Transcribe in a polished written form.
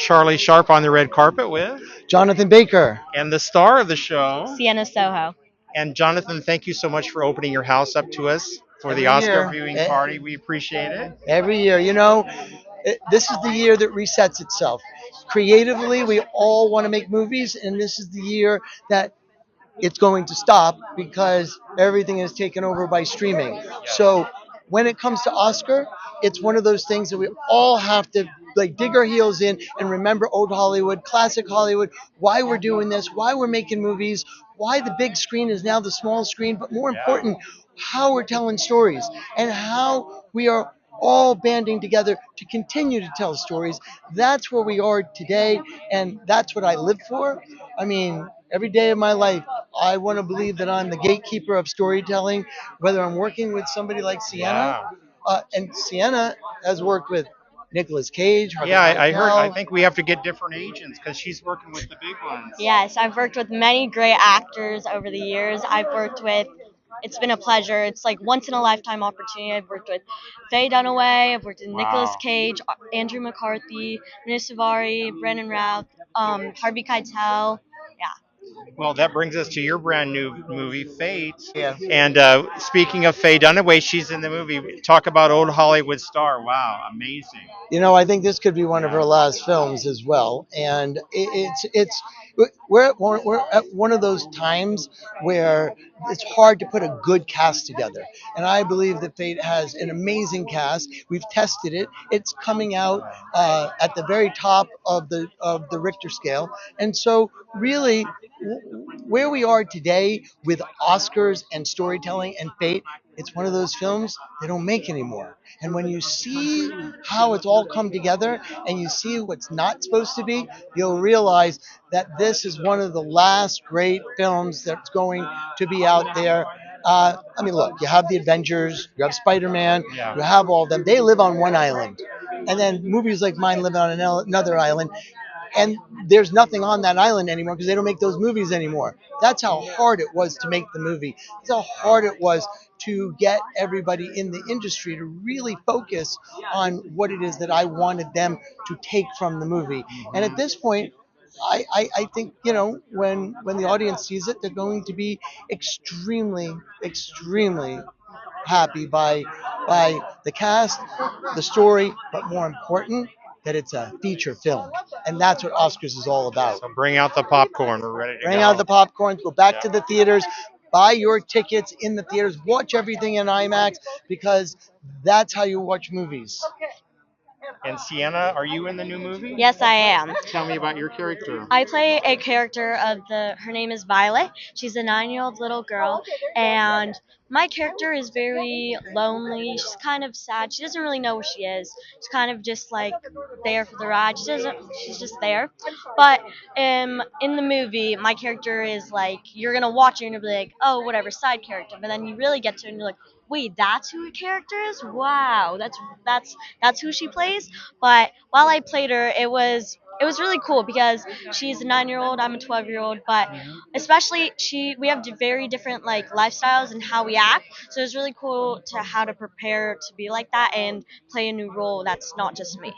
Charlie Sharp on the red carpet with, Jonathan Baker. and the star of the show. Sienna Soho. And Jonathan, thank you so much for opening your house up to us for the Every Oscar year, viewing party. We appreciate it. every year, this is the year that resets itself. Creatively, we all want to make movies, and this is the year that it's going to stop because everything is taken over by streaming. So when it comes to Oscar, it's one of those things that we all have to like dig our heels in and remember old Hollywood, classic Hollywood, why we're doing this, why we're making movies, why the big screen is now the small screen, but more important, how we're telling stories and how we are all banding together to continue to tell stories. That's where we are today, and that's what I live for. I mean, every day of my life, I want to believe that I'm the gatekeeper of storytelling, whether I'm working with somebody like Sienna, Wow. and Sienna has worked with Nicolas Cage, Harvey Yeah, I heard. I Keitel. think we have to get different agents because she's working with the big ones. Yes, I've worked with many great actors over the years. It's been a pleasure. It's like once in a lifetime opportunity. I've worked with Faye Dunaway, I've worked with Nicolas Wow. Cage, Andrew McCarthy, Minish Savari, Brennan Routh, Harvey Keitel. Yeah. Well, that brings us to your brand new movie, Fate. Yeah. And speaking of Faye Dunaway, she's in the movie. Talk about old Hollywood star. Wow, amazing. I think this could be one of Yeah. her last films as well. And it's we're at one of those times where it's hard to put a good cast together. And I believe that Fate has an amazing cast. We've tested it. It's coming out at the very top of the Richter scale. And so really where we are today with Oscars and storytelling and Fate, it's one of those films they don't make anymore. And when you see how it's all come together and you see what's not supposed to be, you'll realize that this is one of the last great films that's going to be out there. I mean, look, you have the Avengers, you have Spider Man, Yeah. you have all of them. They live on one island. And then movies like mine live on another island. And there's nothing on that island anymore because they don't make those movies anymore. That's how hard it was to make the movie. That's how hard it was to get everybody in the industry to really focus on what it is that I wanted them to take from the movie. And at this point, I think when the audience sees it, they're going to be extremely, extremely happy by the cast, the story, but more important, that it's a feature film, and that's what Oscars is all about. So bring out the popcorn. We're ready to Bring go. out the popcorn, go back to the theaters, buy your tickets in the theaters, watch everything in IMAX because that's how you watch movies. And Sienna, are you in the new movie? Yes, I am. Tell me about your character. I play a character her name is Violet. She's a 9-year-old little girl, and my character is very lonely. She's kind of sad. She doesn't really know where she is. She's kind of just like there for the ride. She's just there. But in the movie, my character is like, you're gonna watch it and you'll be like, oh, whatever, side character. But then you really get to it and you're like, wait, that's who the character is? Wow, that's who she plays. But while I played her, it was really cool because she's a 9-year-old, I'm a 12-year-old, but especially we have very different like lifestyles and how we act. So it's really cool to how to prepare to be like that and play a new role that's not just me.